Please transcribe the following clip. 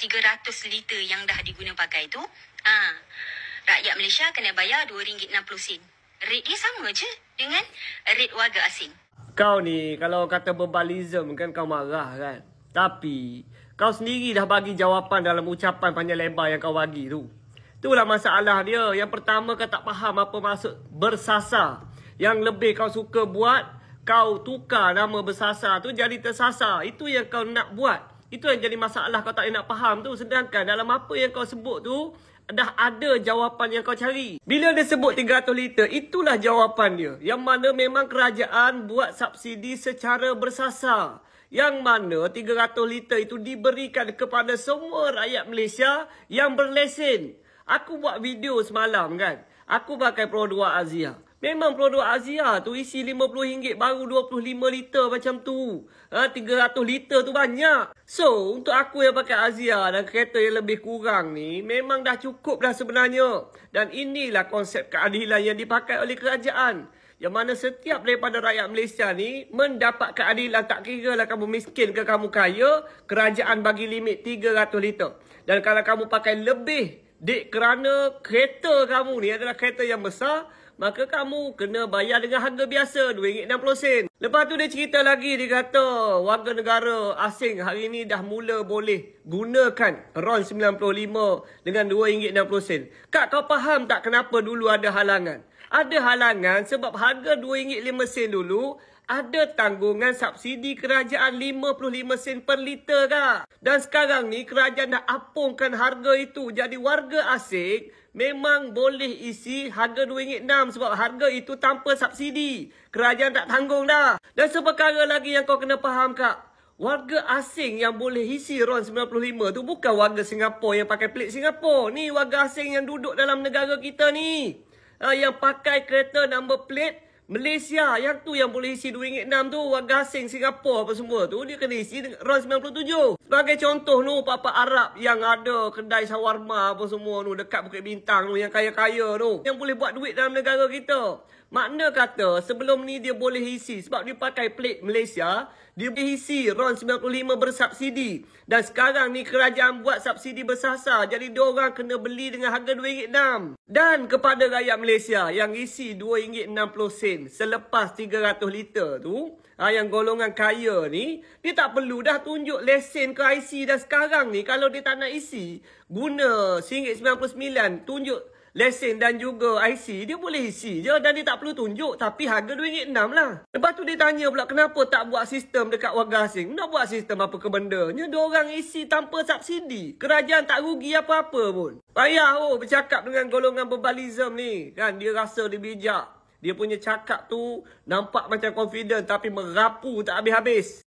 300 liter yang dah diguna pakai tu, rakyat Malaysia kena bayar RM2.60. Rate dia sama je dengan rate warga asing. Kau ni kalau kata berbalism kan kau marah kan. Tapi kau sendiri dah bagi jawapan dalam ucapan panjang lebar yang kau bagi tu. Itulah masalah dia. Yang pertama kau tak faham apa maksud bersasar. Yang lebih kau suka buat, kau tukar nama bersasar tu jadi tersasar. Itu yang kau nak buat. Itu yang jadi masalah kau tak nak faham tu. Sedangkan dalam apa yang kau sebut tu, dah ada jawapan yang kau cari. Bila dia sebut 300 liter, itulah jawapan dia. Yang mana memang kerajaan buat subsidi secara bersasar. Yang mana 300 liter itu diberikan kepada semua rakyat Malaysia yang berlesen. Aku buat video semalam kan. Aku pakai produk Azia. Memang produk Azia tu isi RM50 baru 25 liter macam tu. 300 liter tu banyak. So, untuk aku yang pakai Azia dan kereta yang lebih kurang ni, memang dah cukup dah sebenarnya. Dan inilah konsep keadilan yang dipakai oleh kerajaan. Yang mana setiap daripada rakyat Malaysia ni mendapat keadilan, tak kira lah kamu miskin ke kamu kaya, kerajaan bagi limit 300 liter. Dan kalau kamu pakai lebih, kerana kereta kamu ni adalah kereta yang besar, maka kamu kena bayar dengan harga biasa RM2.60. Lepas tu dia cerita lagi, dia kata warga negara asing hari ni dah mula boleh gunakan RON 95 dengan RM2.60. Kak, kau faham tak kenapa dulu ada halangan? Ada halangan sebab harga RM2.05 dulu ada tanggungan subsidi kerajaan 55 sen per liter, Kak. Dan sekarang ni kerajaan dah apungkan harga itu. Jadi warga asing memang boleh isi harga RM2.06 sebab harga itu tanpa subsidi. Kerajaan tak tanggung dah. Dan seperkara lagi yang kau kena faham, Kak. Warga asing yang boleh isi RON 95 tu bukan warga Singapura yang pakai plate Singapura. Ni warga asing yang duduk dalam negara kita ni. Yang pakai kereta number plate Malaysia. Yang tu yang boleh isi RM2.06 tu. Warga asing Singapura apa semua tu, dia kena isi RON 97. Sebagai contoh tu, papa Arab yang ada kedai shawarma apa semua tu dekat Bukit Bintang tu, yang kaya-kaya tu, yang boleh buat duit dalam negara kita. Makna kata sebelum ni dia boleh isi sebab dia pakai plate Malaysia, dia boleh isi RON 95 bersubsidi. Dan sekarang ni kerajaan buat subsidi bersasar, jadi diorang kena beli dengan harga RM2.06. Dan kepada rakyat Malaysia yang isi RM2.60 selepas 300 liter tu, yang golongan kaya ni, dia tak perlu dah tunjuk lesen ke IC. Dan sekarang ni kalau dia tak nak isi, guna RM99 tunjuk lesen dan juga IC, dia boleh isi je dan dia tak perlu tunjuk. Tapi harga RM2.06 lah. Lepas tu dia tanya pula kenapa tak buat sistem dekat warga asing. Nak buat sistem apa ke bendanya, diorang isi tanpa subsidi. Kerajaan tak rugi apa-apa pun. Payah bercakap dengan golongan berbalism ni kan. Dia rasa dia bijak. Dia punya cakap tu nampak macam confident tapi merapu tak habis-habis.